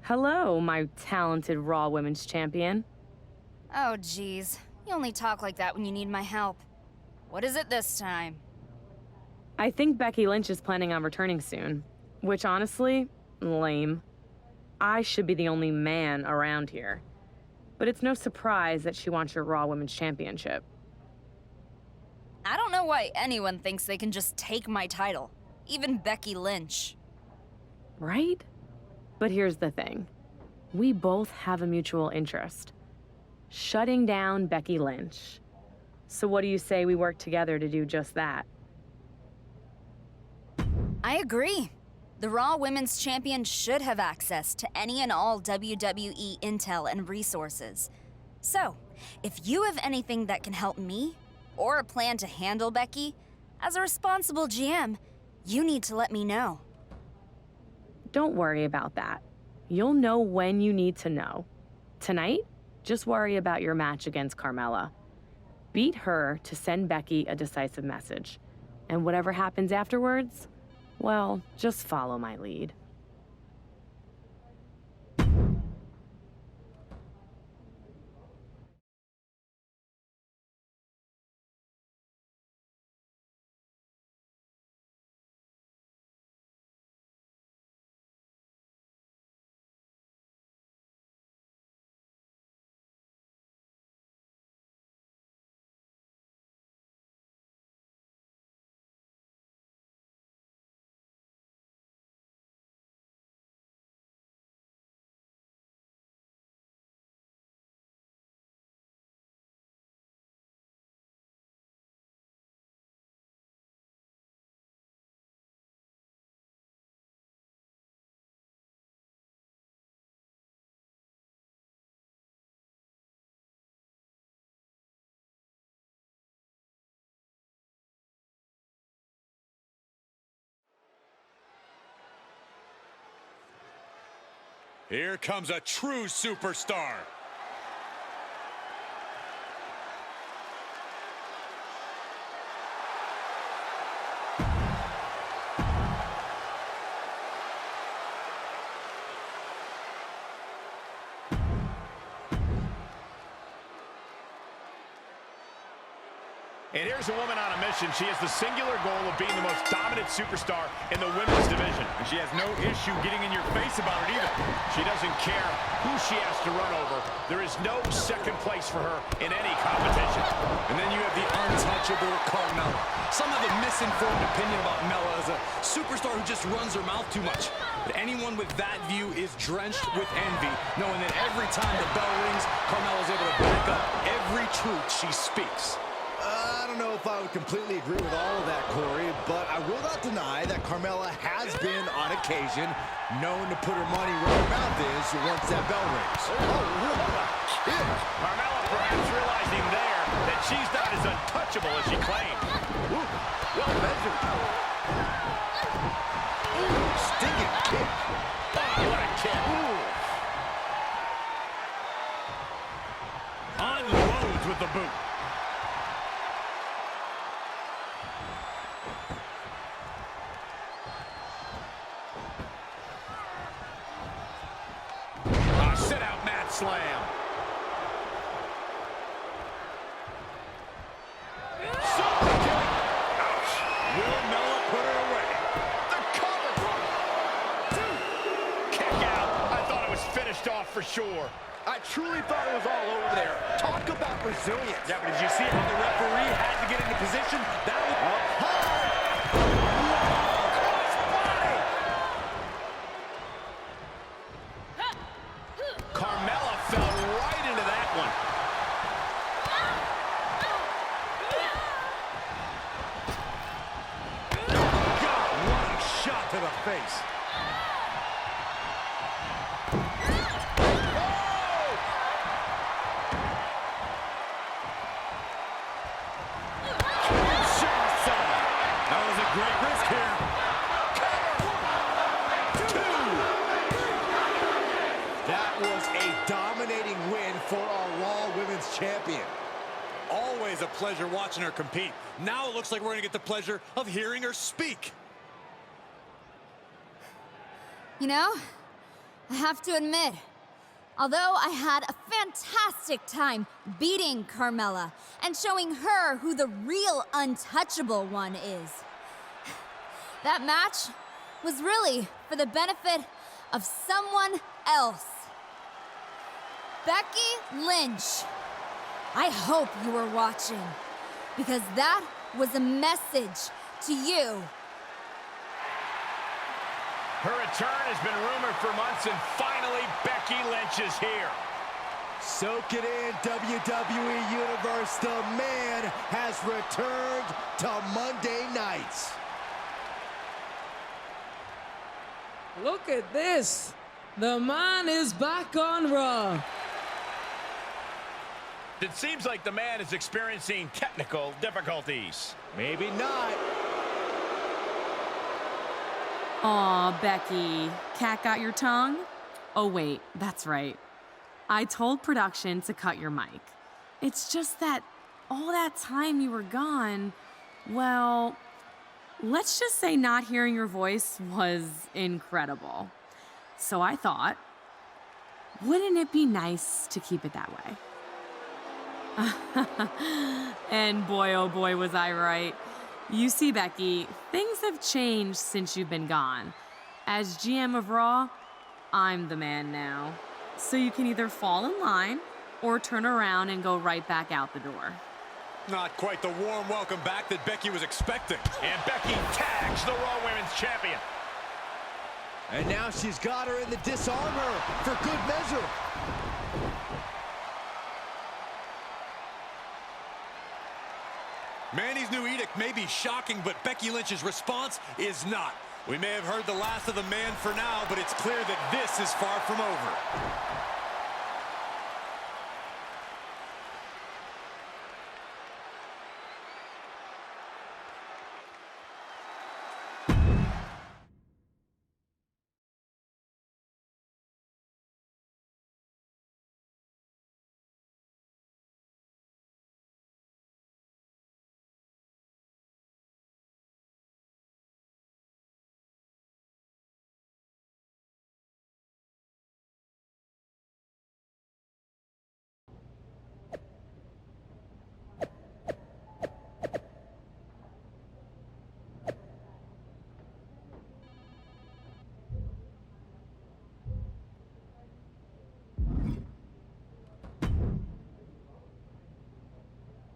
Hello, my talented Raw Women's Champion. Oh, geez. You only talk like that when you need my help. What is it this time? I think Becky Lynch is planning on returning soon, which honestly, lame. I should be the only man around here. But it's no surprise that she wants your Raw Women's Championship. I don't know why anyone thinks they can just take my title. Even Becky Lynch. Right? But here's the thing. We both have a mutual interest. Shutting down Becky Lynch. So what do you say we work together to do just that? I agree. The Raw Women's Champion should have access to any and all WWE intel and resources. So, if you have anything that can help me, or a plan to handle Becky, as a responsible GM, you need to let me know. Don't worry about that. You'll know when you need to know. Tonight, just worry about your match against Carmella. Beat her to send Becky a decisive message. And whatever happens afterwards, well, just follow my lead. Here comes a true superstar. And here's a woman on a mission. She has the singular goal of being the most dominant superstar in the women's division. And she has no issue getting in your face about it either. She doesn't care who she has to run over. There is no second place for her in any competition. And then you have the untouchable Carmella. Some have a misinformed opinion about Mella as a superstar who just runs her mouth too much. But anyone with that view is drenched with envy, knowing that every time the bell rings, Carmella is able to back up every truth she speaks. I don't know if I would completely agree with all of that, Corey, but I will not deny that Carmella has been, on occasion, known to put her money where her mouth is once that bell rings. Carmella perhaps realizing there that she's not as untouchable as she claimed. Well measured. Stinging kick. Oh, what a kick. Unloads with the boot. Sit-out mat slam. Super kick. Ouch. Will Mella put her away? The cover. Kick out. I thought it was finished off for sure. I truly thought it was all over there. Talk about resilience. Yeah, but did you see how the referee had to get into position? That was Carmella fell right into that one. God, what a shot to the face. That was a great risk here. That was a dominating win for our Raw Women's Champion. Always a pleasure watching her compete. Now it looks like we're going to get the pleasure of hearing her speak. You know, I have to admit, although I had a fantastic time beating Carmella and showing her who the real untouchable one is, that match was really for the benefit of someone else. Becky Lynch, I hope you were watching, because that was a message to you. Her return has been rumored for months, and finally Becky Lynch is here. Soak it in, WWE Universe. The man has returned to Monday nights. Look at this. The man is back on Raw. It seems like the man is experiencing technical difficulties. Maybe not. Aw, Becky. Cat got your tongue? Oh, wait, that's right. I told production to cut your mic. It's just that all that time you were gone, well, let's just say not hearing your voice was incredible. So I thought, wouldn't it be nice to keep it that way? And boy, oh boy, was I right. You see, Becky, things have changed since you've been gone. As GM of Raw, I'm the man now. So you can either fall in line or turn around and go right back out the door. Not quite the warm welcome back that Becky was expecting. And Becky tags the Raw Women's Champion. And now she's got her in the disarm her for good measure. Mandy's new edict may be shocking, but Becky Lynch's response is not. We may have heard the last of the man for now, but it's clear that this is far from over.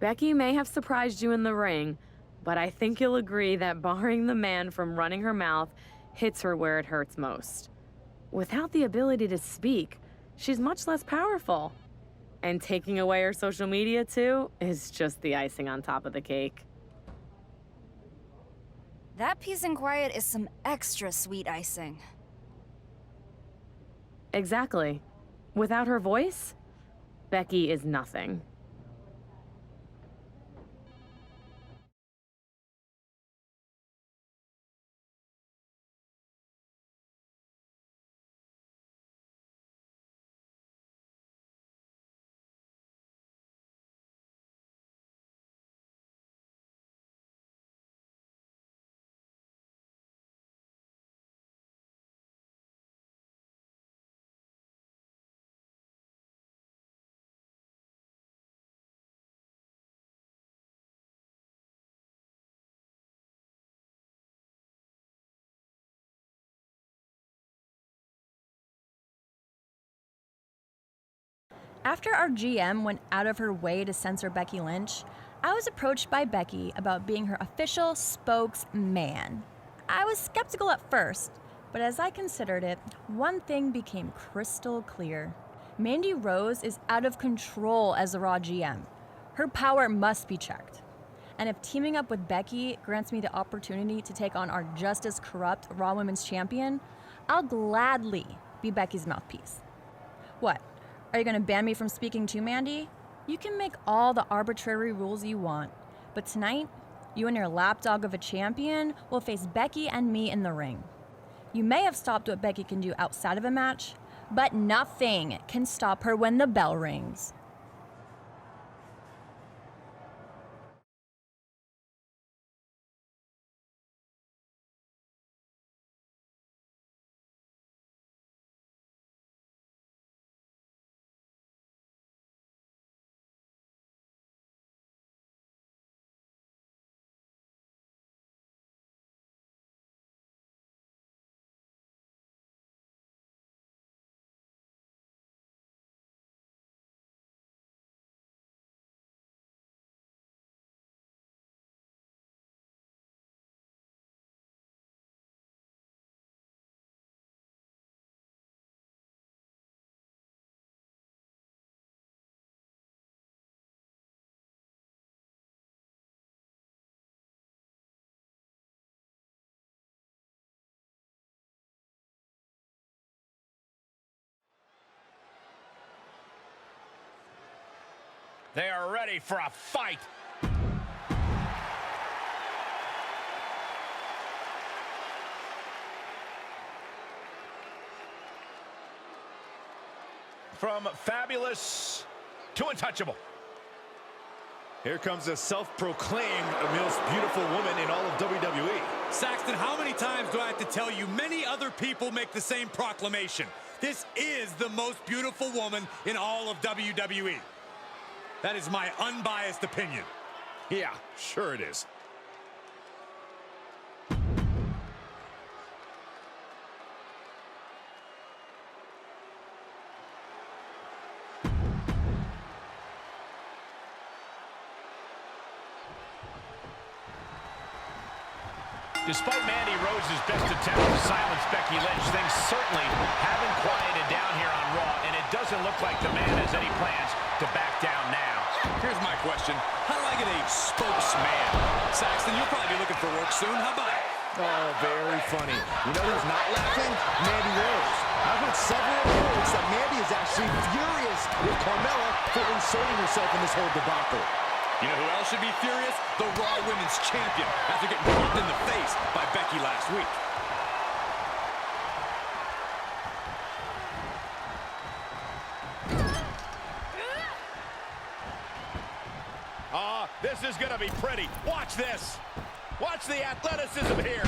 Becky may have surprised you in the ring, but I think you'll agree that barring the man from running her mouth hits her where it hurts most. Without the ability to speak, she's much less powerful. And taking away her social media too is just the icing on top of the cake. That peace and quiet is some extra sweet icing. Exactly. Without her voice, Becky is nothing. After our GM went out of her way to censor Becky Lynch, I was approached by Becky about being her official spokesman. I was skeptical at first, but as I considered it, one thing became crystal clear. Mandy Rose is out of control as the Raw GM. Her power must be checked. And if teaming up with Becky grants me the opportunity to take on our just as corrupt Raw Women's Champion, I'll gladly be Becky's mouthpiece. What? Are you going to ban me from speaking to Mandy? You can make all the arbitrary rules you want, but tonight, you and your lapdog of a champion will face Becky and me in the ring. You may have stopped what Becky can do outside of a match, but nothing can stop her when the bell rings. They are ready for a fight. From fabulous to untouchable. Here comes a self-proclaimed most beautiful woman in all of WWE. Saxton, how many times do I have to tell you many other people make the same proclamation? This is the most beautiful woman in all of WWE. That is my unbiased opinion. Yeah, sure it is. Despite Mandy Rose's best attempt to silence Becky Lynch, things certainly haven't quieted down here on Raw, and it doesn't look like the man has any plans to back down now. Here's my question. How do I get a spokesman? Saxton, you'll probably be looking for work soon. How about it? Oh, very funny. You know who's not laughing? Mandy Rose. I've heard several reports that Mandy is actually furious with Carmella for inserting herself in this whole debacle. You know who else should be furious? The Raw Women's Champion, after getting popped in the face by Becky last week. This is going to be pretty. Watch this. Watch the athleticism here.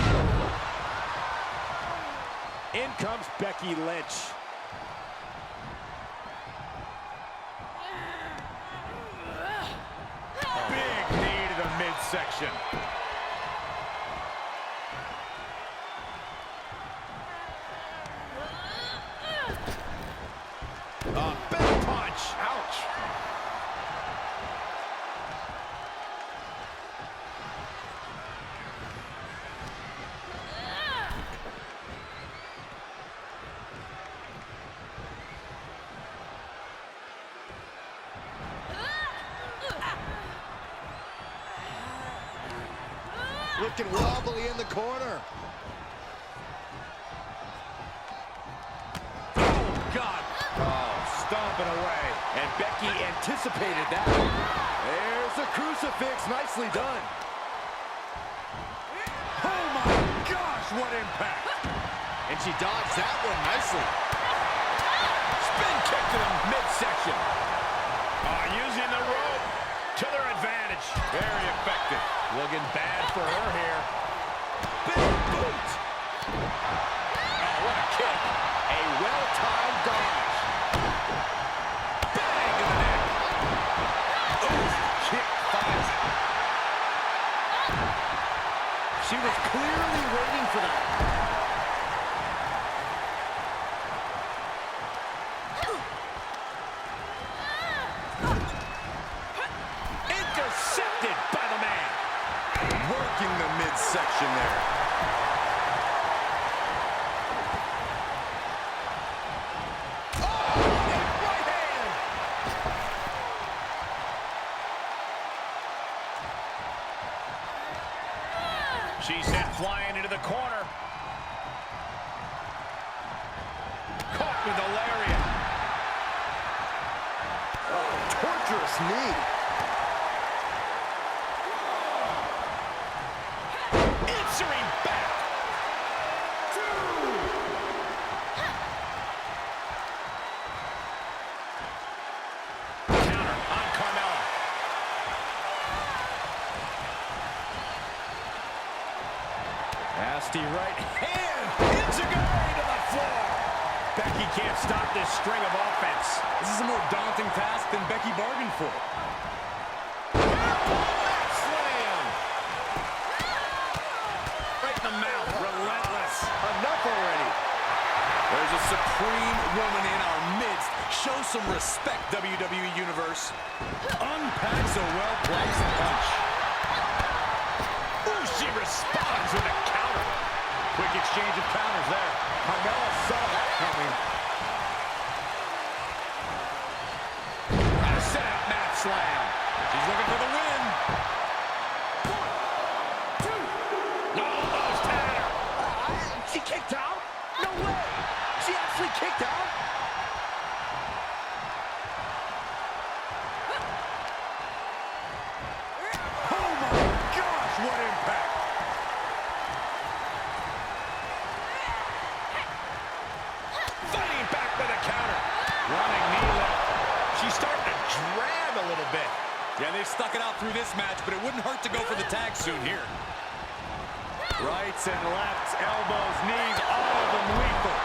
In comes Becky Lynch. Big knee to the midsection. A big punch. Ouch. Looking wobbly in the corner. Oh, God. Oh, stomping away. And Becky anticipated that. There's a crucifix. Nicely done. Oh, my gosh, what impact. And she dodged that one nicely. Spin kick to the midsection. Using the rope to their advantage. Very effective. Looking bad for her here. Big boot. Oh, what a kick. A well-timed dodge. Bang to the neck. Oh, kick finds it. She was clearly waiting for that. Intercepted by the man. Working the midsection there. Oh, right hand. She's sent flying into the corner. Caught with the lariat. Oh, torturous knee. Answering back. Counter on Carmella. Nasty right hand. Enziguri to the floor. Becky can't stop this string of offense. This is a more daunting task than Becky bargained for. Slam. Right in the mouth. Relentless. Enough already. There's a supreme woman in our midst. Show some respect, WWE Universe. Unpacks a well-placed punch. Ooh, she responds with a counter. Quick exchange of counters there. Carmella saw that coming. A set-up mat slam. She's looking for the win. 1, 2. Almost had her. She kicked out? No way. She actually kicked out? Running knee lift. She's starting to drag a little bit. Yeah, they've stuck it out through this match, but it wouldn't hurt to go for the tag soon here. Rights and lefts, elbows, knees, all of them lethal.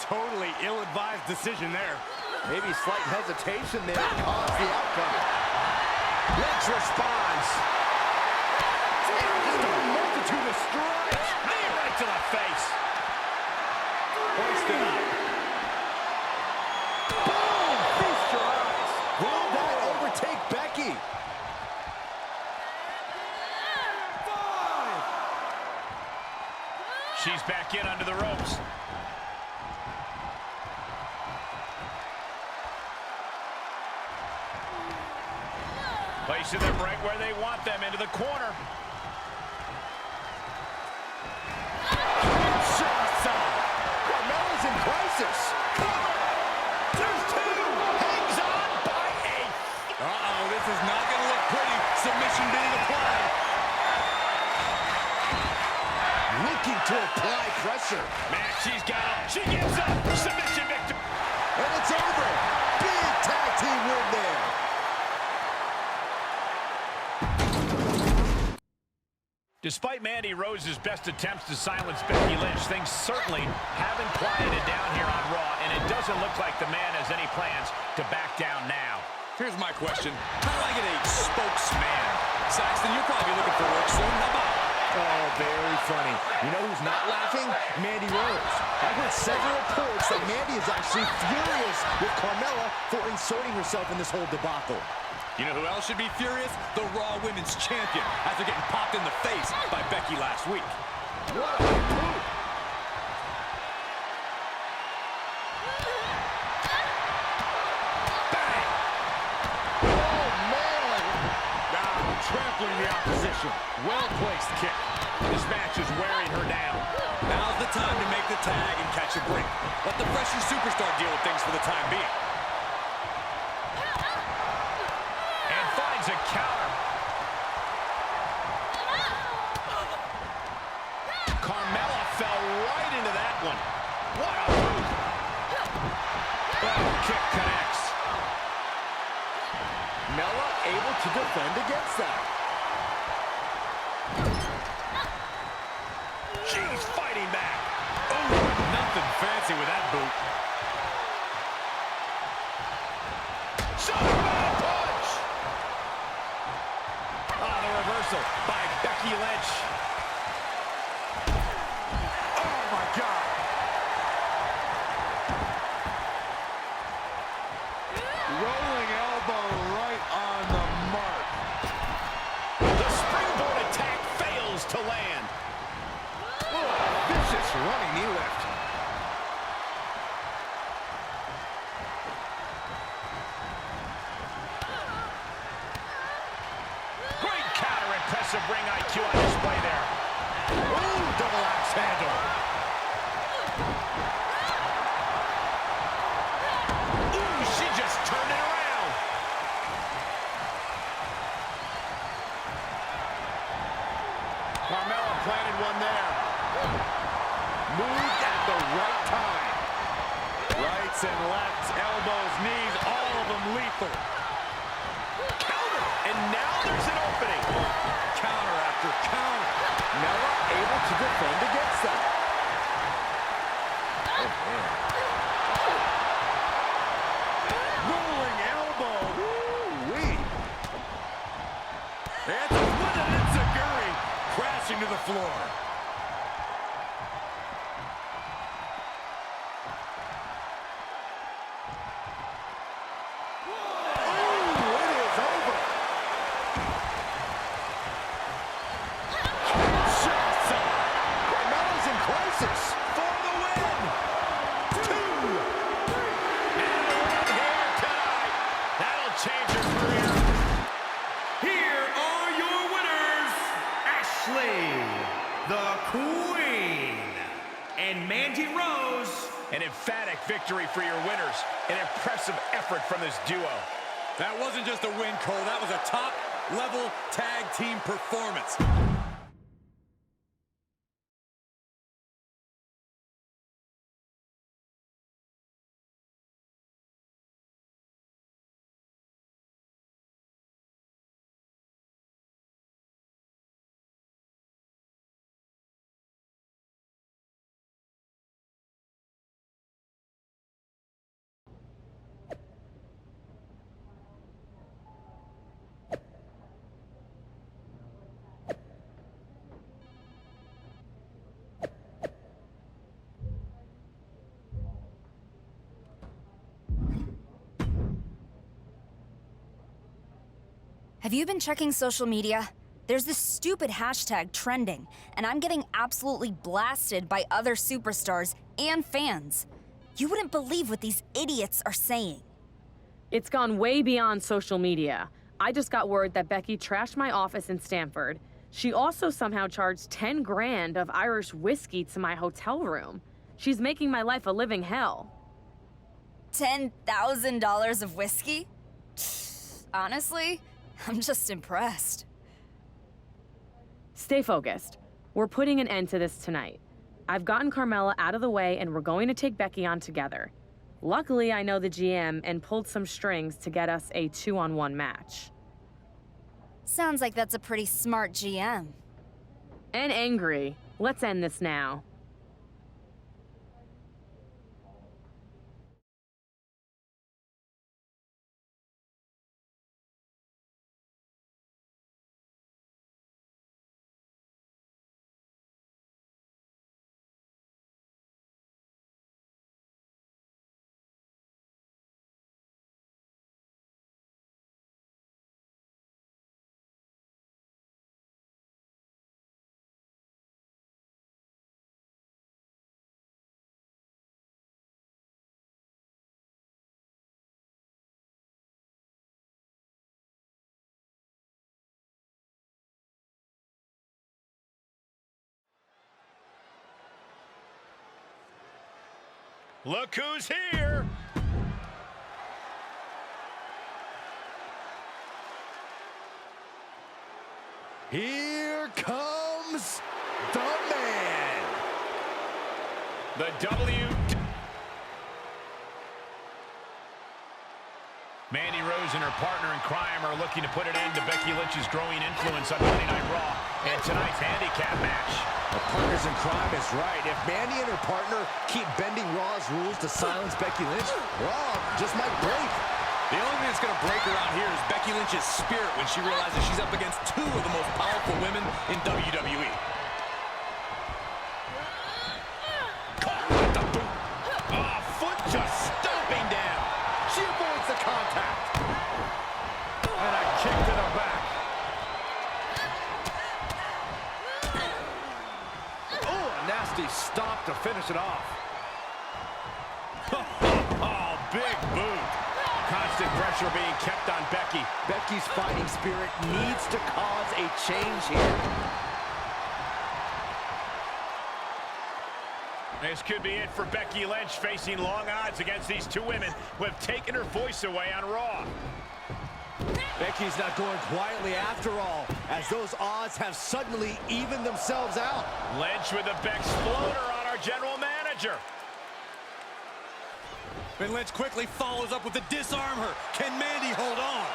Totally ill-advised decision there. Maybe slight hesitation there caused the outcome. Lynch responds. Just a multitude of strikes. Knee right to the face. Hoisted up. Boom! Feast your eyes. Will that overtake Becky? 5. She's back in under the ropes. Placing them right where they want them, into the corner. Carmella's in crisis. There's 2. Hangs on by 8. Uh-oh, this is not going to look pretty. Submission being applied. Looking to apply pressure. Man, she's got him. She gives up. Submission victory. And it's over. Big tag team win there. Despite Mandy Rose's best attempts to silence Becky Lynch, things certainly haven't quieted down here on Raw, and it doesn't look like the man has any plans to back down now. Here's my question. How do I get a spokesman? Saxton, you'll probably be looking for work soon. How about it? Oh, very funny. You know who's not laughing? Mandy Rose. I've heard several reports that Mandy is actually furious with Carmella for inserting herself in this whole debacle. You know who else should be furious? The Raw Women's Champion, after getting popped in the face by Becky last week. What a move! Bang! Oh, man! Trampling the opposition. Well-placed kick. This match is wearing her down. Now's the time to make the tag and catch a break. Let the fresher superstar deal with things for the time being. A counter. Carmella fell right into that one. What a move. Oh, kick connects. Mella able to defend against that. She's fighting back. Oh, nothing fancy with that boot. Superman punch. Oh, the reversal by Becky Lynch. Oh, my God. Rolling elbow right on the mark. The springboard attack fails to land. Oh, vicious running knee lift. Impressive ring IQ on display there. Ooh, double axe handle. Ooh, she just turned it around. Carmella planted one there. Moved at the right time. Rights and lefts, elbows, knees, all of them lethal. Counter, and now there's an opening. Counter after counter. Mella able to defend against that. Oh, man. Rolling elbow. Woo-wee. And with an enziguri crashing to the floor. and Mandy Rose. An emphatic victory for your winners. An impressive effort from this duo. That wasn't just a win, Cole. That was a top-level tag team performance. Have you been checking social media? There's this stupid hashtag trending, and I'm getting absolutely blasted by other superstars and fans. You wouldn't believe what these idiots are saying. It's gone way beyond social media. I just got word that Becky trashed my office in Stamford. She also somehow charged 10 grand of Irish whiskey to my hotel room. She's making my life a living hell. $10,000 of whiskey? Honestly, I'm just impressed. Stay focused. We're putting an end to this tonight. I've gotten Carmella out of the way and we're going to take Becky on together. Luckily, I know the GM and pulled some strings to get us a 2-on-1 match. Sounds like that's a pretty smart GM. And angry. Let's end this now. Look who's here. Here comes the man. The Mandy Rose and her partner in crime are looking to put an end to Becky Lynch's growing influence on Monday Night Raw and tonight's handicap match. The partners in crime is right. If Mandy and her partner keep bending Raw's rules to silence Becky Lynch, Raw just might break. The only thing that's going to break her out here is Becky Lynch's spirit when she realizes she's up against two of the most powerful women in WWE. Caught with the boot. Oh, foot just stomping down. She avoids the contact. And a kick to the back. Oh, a nasty stop to finish it off. Oh, big boot. Constant pressure being kept on Becky. Becky's fighting spirit needs to cause a change here. This could be it for Becky Lynch, facing long odds against these two women who have taken her voice away on Raw. Becky's not going quietly after all, as those odds have suddenly evened themselves out. Lynch with the Bexploder on our general manager. And Lynch quickly follows up with the disarm her. Can Mandy hold on?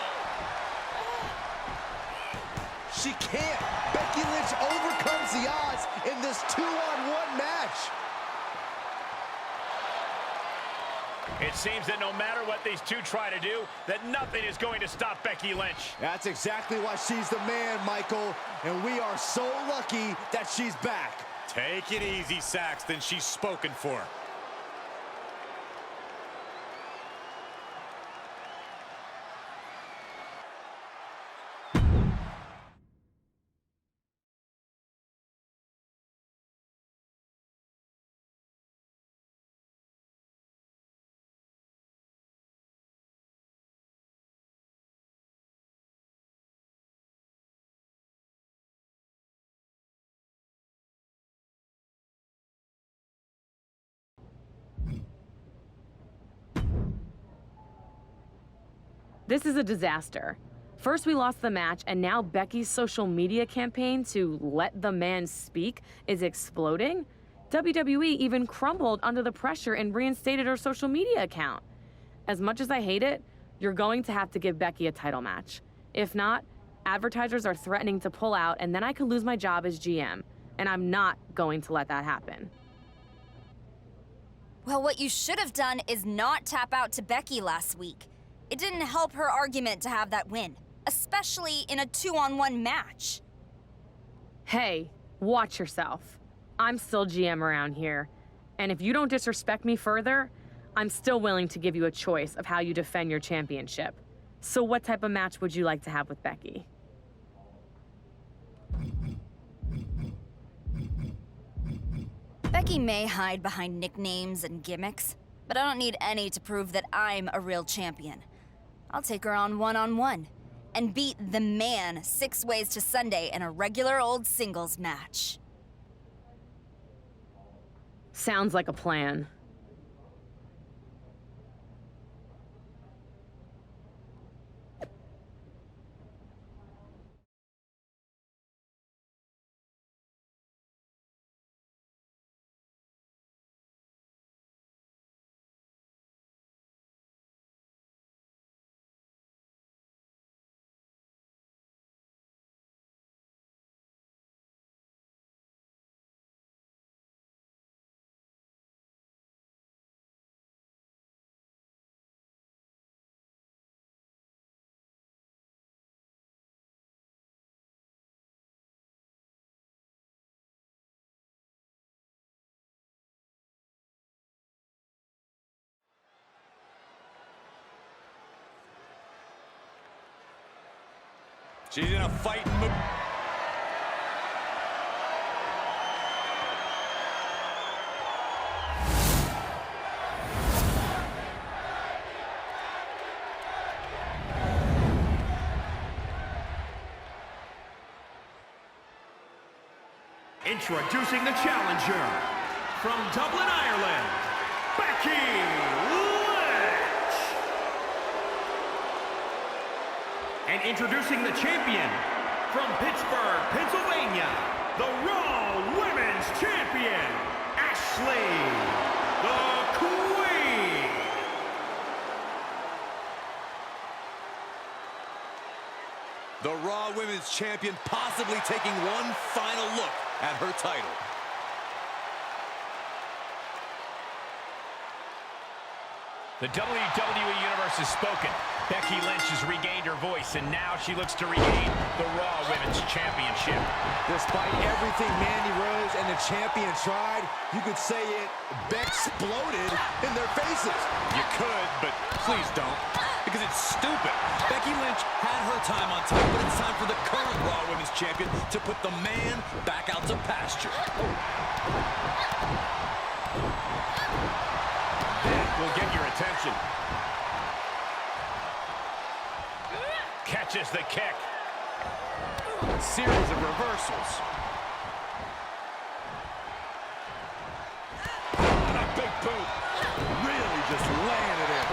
She can't. Becky Lynch overcomes the odds in this 2-on-1 match. It seems that no matter what these two try to do, that nothing is going to stop Becky Lynch. That's exactly why she's the man, Michael. And we are so lucky that she's back. Take it easy, Saxton. She's spoken for. This is a disaster. First we lost the match, and now Becky's social media campaign to let the man speak is exploding. WWE even crumbled under the pressure and reinstated her social media account. As much as I hate it, you're going to have to give Becky a title match. If not, advertisers are threatening to pull out, and then I could lose my job as GM, and I'm not going to let that happen. Well, what you should have done is not tap out to Becky last week. It didn't help her argument to have that win, especially in a 2-on-1 match. Hey, watch yourself. I'm still GM around here, and if you don't disrespect me further, I'm still willing to give you a choice of how you defend your championship. So what type of match would you like to have with Becky? Becky may hide behind nicknames and gimmicks, but I don't need any to prove that I'm a real champion. I'll take her on one-on-one and beat the man 6 ways to Sunday in a regular old singles match. Sounds like a plan. She's in a fighting mood. Introducing the challenger from Dublin, Ireland, Becky Lynch. And introducing the champion from Pittsburgh, Pennsylvania, the Raw Women's Champion, Ashley, the Queen. The Raw Women's Champion possibly taking one final look at her title. The WWE Universe has spoken. Becky Lynch has regained her voice, and now she looks to regain the Raw Women's Championship. Despite everything Mandy Rose and the champion tried, you could say it exploded in their faces. You could, but please don't, because it's stupid. Becky Lynch had her time on top, but it's time for the current Raw Women's Champion to put the man back out to pasture. That will get your attention. Catches the kick. Series of reversals. And a big boot. Really just laying it in.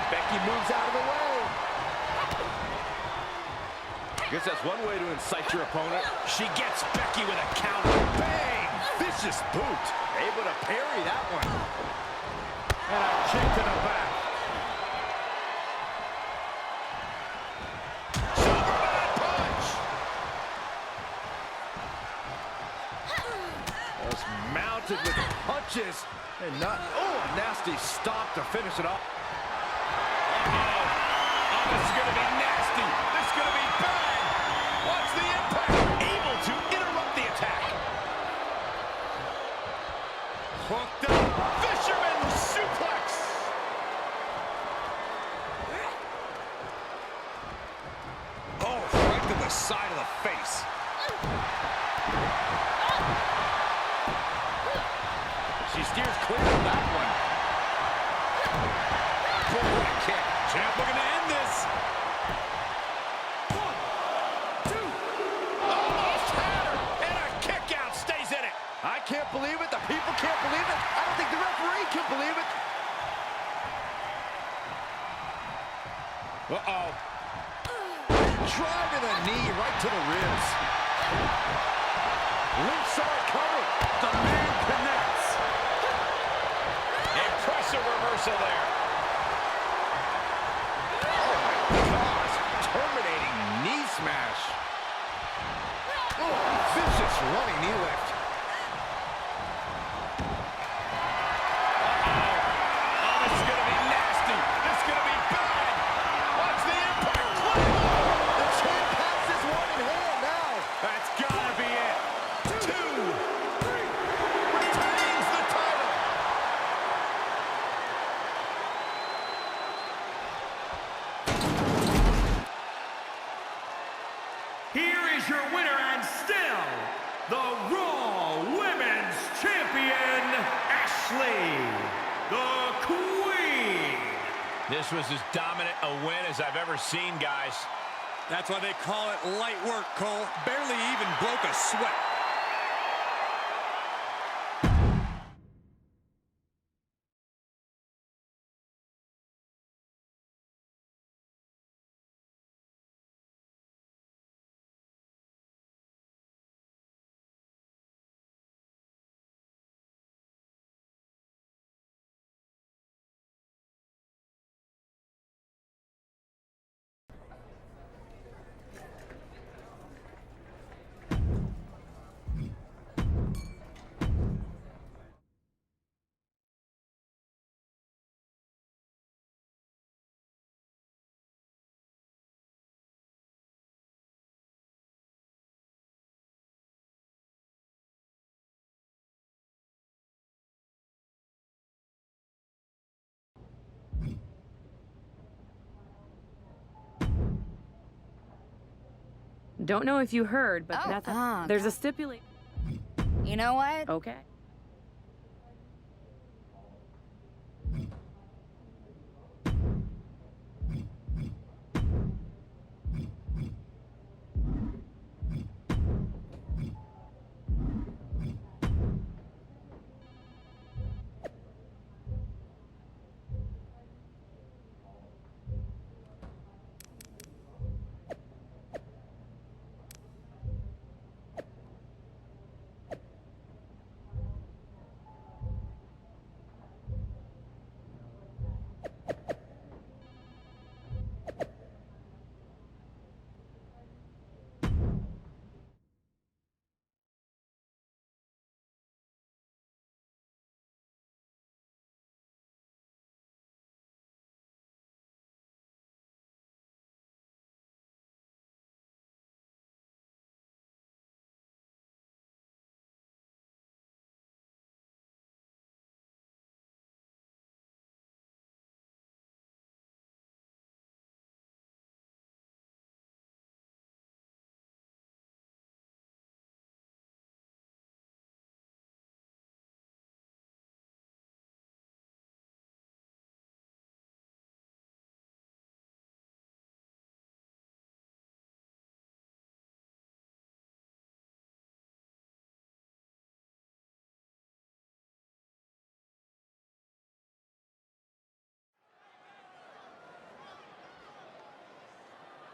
Becky moves out of the way. Guess that's one way to incite your opponent. She gets Becky with a counter. Bang! Vicious boot. Able to parry that one. And a kick to the back. Superman punch! Just mounted with punches. And not, oh, a nasty stop to finish it off. Oh, this is going to be nasty. This is going to be bad. Watch the impact. Able to interrupt the attack. Hooked up. Fisherman suplex. Oh, right to the side of the face. She steers clear of that one. Boom, what a kick. Champ looking to end this. 1, 2. Almost had her. And a kick out stays in it. I can't believe it. The people can't believe it. I don't think the referee can believe it. Uh-oh. Driving a knee right to the ribs. Lynch saw it coming. The man connects. Impressive reversal there. Oh my gosh, terminating knee smash. Oh, vicious running knee lift. Oh, this is going to be nasty. This is going to be bad. Watch the impact. The champ has this one in hand now. That's gotta be it. 2, 3, retains the title. Here is your winner and still the Raw Women's Champion, Ashley, the Queen. This was as dominant a win as I've ever seen, guys. That's why they call it light work, Cole. Barely even broke a sweat. Don't know if you heard, but Oh, there's a stipulation. You know what? Okay.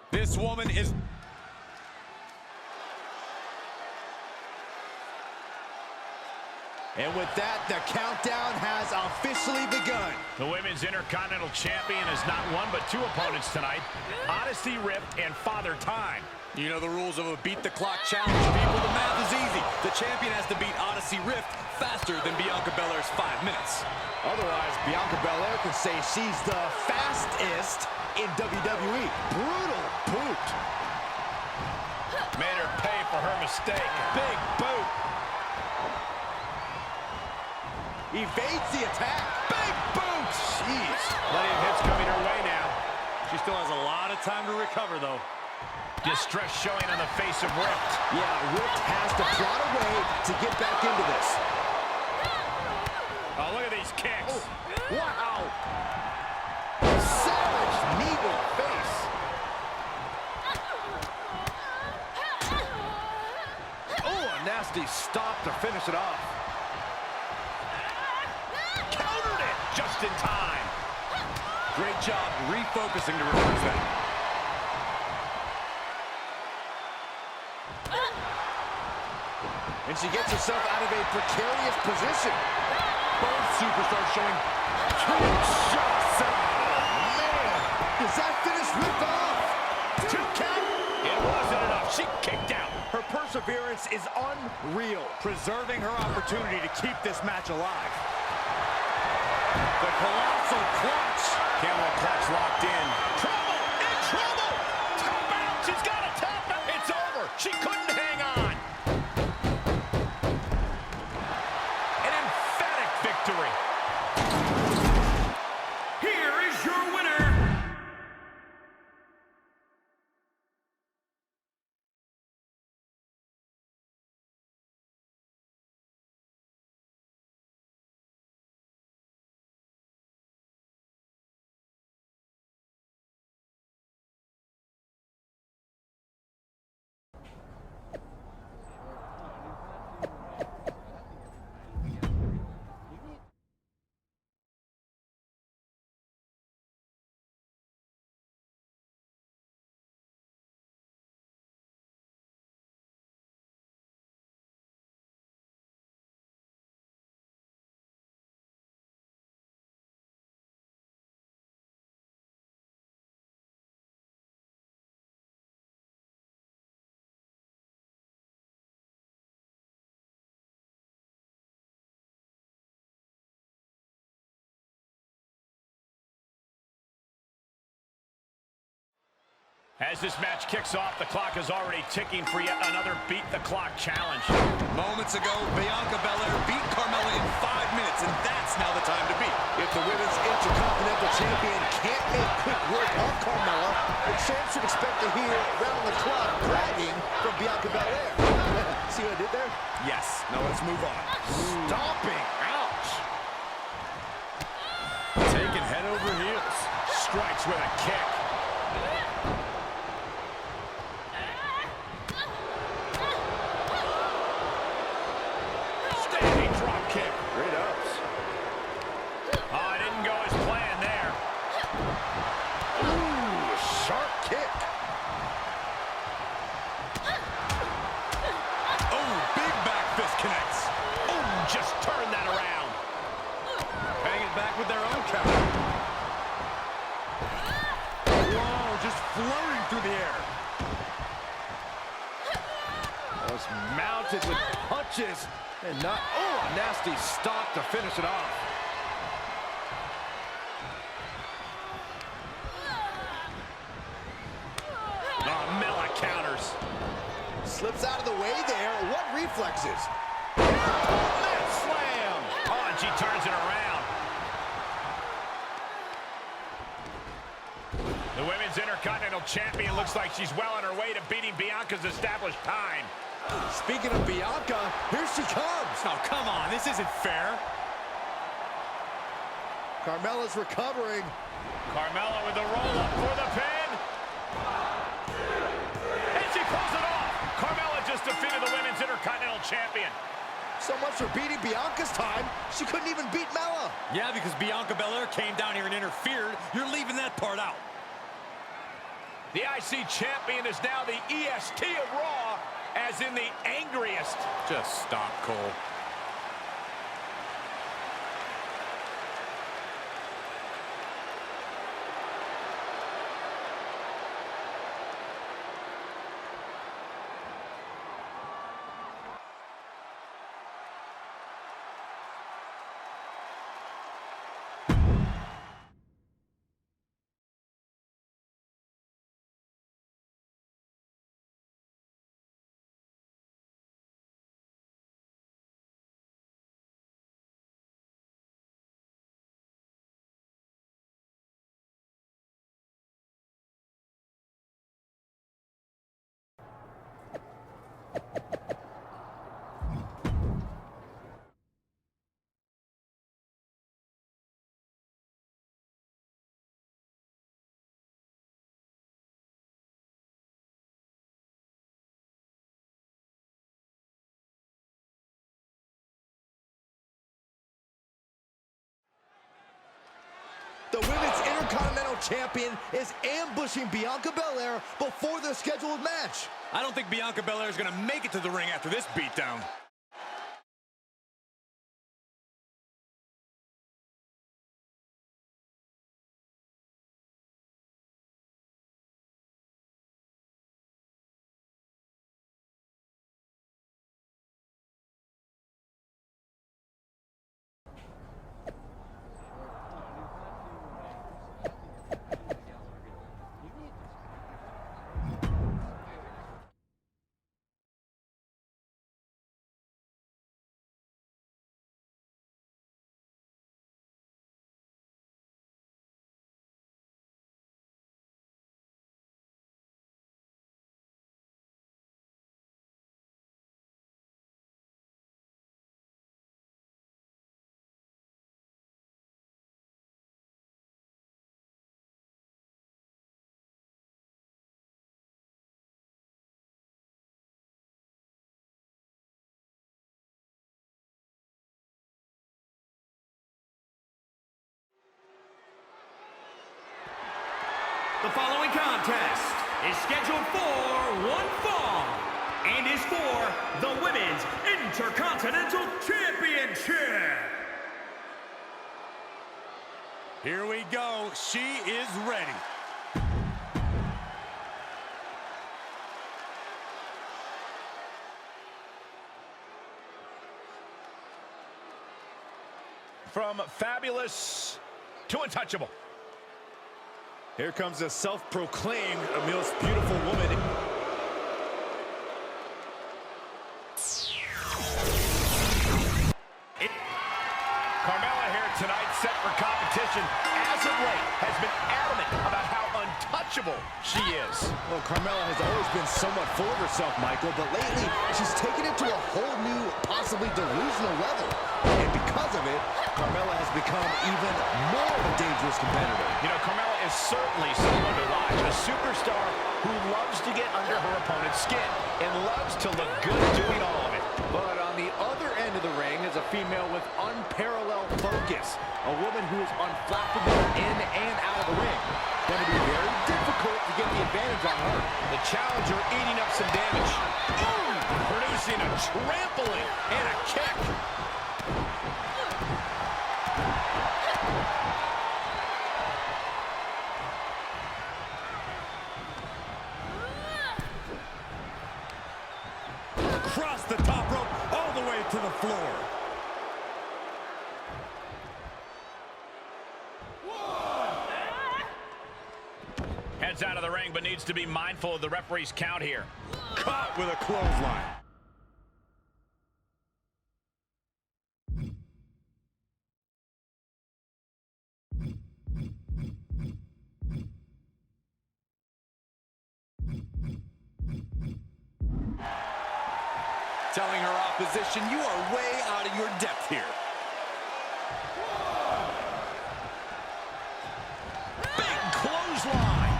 This woman is... And with that, the countdown has officially begun. The Women's Intercontinental Champion has not one but two opponents tonight. Odyssey Rift and Father Time. You know the rules of a beat-the-clock challenge, people. The math is easy. The champion has to beat Odyssey Rift faster than Bianca Belair's 5 minutes. Otherwise, Bianca Belair can say she's the fastest in WWE. Brutal boot. Made her pay for her mistake. Big boot. Evades the attack. Big boot. Jeez. Plenty of hits coming her way now. She still has a lot of time to recover, though. Distress showing on the face of Rift. Yeah, Rift has to plot a way to get back into this. Oh, look at these kicks. Oh, wow. Savage knee to the face. Oh, a nasty stop to finish it off. Countered it just in time. Great job refocusing to reverse that. And she gets herself out of a precarious position. Both superstars showing kick shots. Man, does that finish ripped off? 2 count. It wasn't enough. She kicked out. Her perseverance is unreal. Preserving her opportunity to keep this match alive. The colossal clutch. Camel clutch locked in. Trouble! In trouble! Tap out! She's got to tap out! It's over! She couldn't hang on! An emphatic victory. Here is your winner, As this match kicks off, the clock is already ticking for yet another beat-the-clock challenge. Moments ago, Bianca Belair beat Carmella in 5 minutes, and that's now the time to beat. If the Women's Intercontinental Champion can't make quick work of Carmella, the champ should expect to hear round-the-clock bragging from Bianca Belair. See what I did there? Yes. Now let's move on. Stomping. Ouch. Taking head over heels. Strikes with a kick. Standing drop kick. Great ups. Oh, it didn't go as planned there. Ooh, sharp kick. Oh, big back fist connects. Oh, just turn that around. Hang it back with their own counter. Whoa, just floating through the air. Was mounted with punches and not, oh, a nasty stop to finish it off. Oh, Mella counters. Slips out of the way there. What reflexes? Mat slam. Oh, and she turns it around. The Women's Intercontinental Champion looks like she's well on her way to beating Bianca's established time. Speaking of Bianca, here she comes. Oh, come on. This isn't fair. Carmella's recovering. Carmella with the roll-up for the pin. And she pulls it off. Carmella just defeated the Women's Intercontinental Champion. So much for beating Bianca's time, she couldn't even beat Mella. Yeah, because Bianca Belair came down here and interfered. You're leaving that part out. The IC Champion is now the EST of Raw, as in the angriest. Just stop, Cole. World Champion is ambushing Bianca Belair before their scheduled match. I don't think Bianca Belair is going to make it to the ring after this beatdown. The following contest is scheduled for one fall and is for the Women's Intercontinental Championship. Here we go. She is ready. From fabulous to untouchable. Here comes a self-proclaimed most beautiful woman. Carmella here tonight, set for competition. As of late, has been adamant about how untouchable she is. Well, Carmella has always been somewhat full of herself, Michael, but lately she's taken it to a whole new, possibly delusional level. And because of it, Carmella has become even more of a dangerous competitor. You know, Carmella is certainly someone to watch. A superstar who loves to get under her opponent's skin and loves to look good doing all of it. But on the other end of the ring is a female with unparalleled focus. A woman who is unflappable in and out of the ring. Going to be very difficult to get the advantage on her. The challenger eating up some damage. Ooh, producing a trampling and a kick. Across the top rope, all the way to the floor. Heads out of the ring, but needs to be mindful of the referee's count here. Caught with a clothesline. Telling her opposition, you are way out of your depth here. Big clothesline.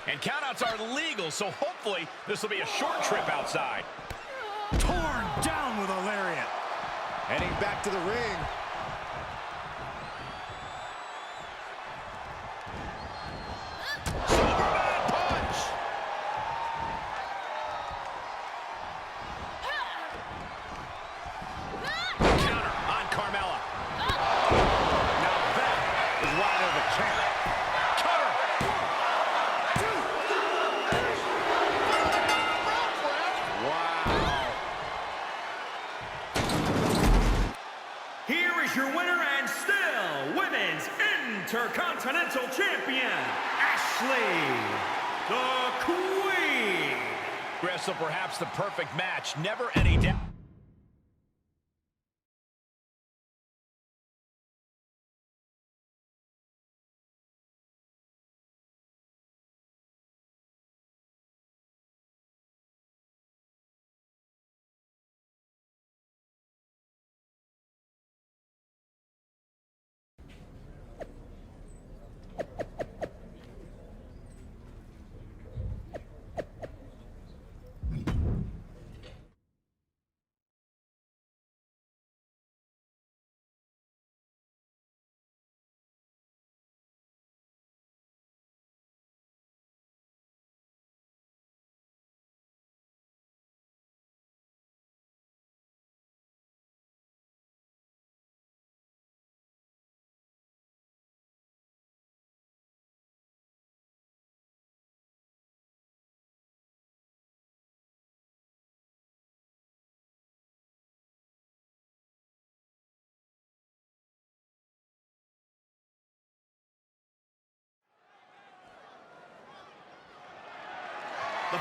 And countouts are legal, so hopefully this will be a short trip outside. Torn down with a lariat. Heading back to the ring. Superman punch. Counter on Carmella. Now that is why they're the champ. Here is your winner and still Women's Intercontinental Champion, Ashley, the Queen. Wrestle perhaps the perfect match. Never any doubt.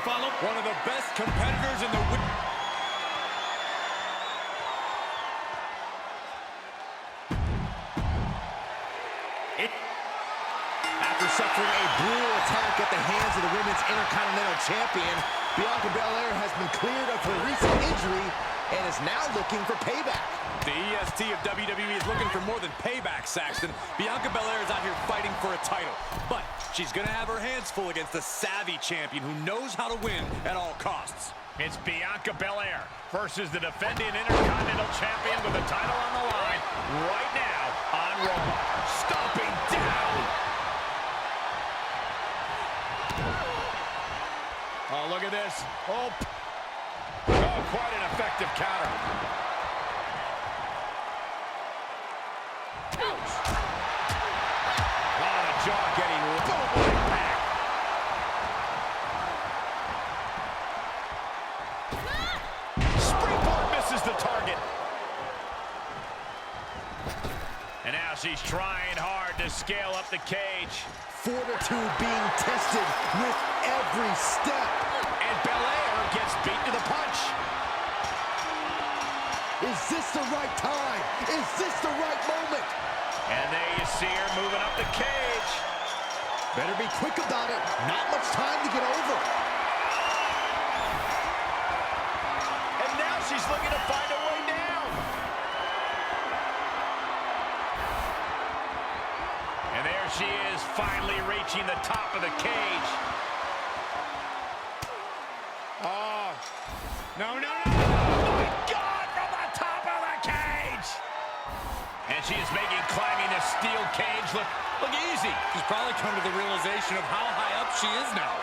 follow. One of the best competitors in the... After suffering a brutal attack at the hands of the Women's Intercontinental Champion, Bianca Belair has been cleared of her recent injury and is now looking for payback. The EST of WWE is looking for more than payback, Saxton. Bianca Belair is out here fighting for a title, but she's going to have her hands full against a savvy champion who knows how to win at all costs. It's Bianca Belair versus the defending Intercontinental Champion with the title on the line right now on Raw. Stomping down. Oh, look at this. Oh, quite an effective counter. Ouch. Oh, the jaw getting right back. Springboard misses the target. And now she's trying hard to scale up the cage. Fortitude being tested with every step. And Belair gets beat to the punch. Is this the right time? Is this the right moment? And there you see her moving up the cage. Better be quick about it. Not much time to get over. And now she's looking to find a way down. And there she is, finally reaching the top of the cage. Oh, no, no, no. Oh, my God, from the top of the cage. And she is making climbing the steel cage look easy. She's probably come to the realization of how high up she is now.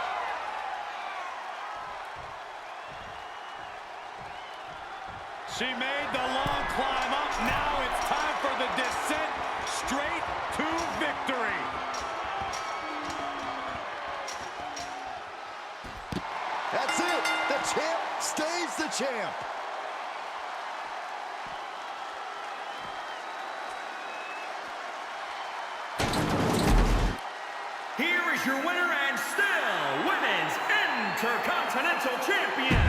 She made the long climb up. Now it's time for the descent straight to victory. That's it. The champ stays the champ. Here is your winner and still Women's Intercontinental Champion,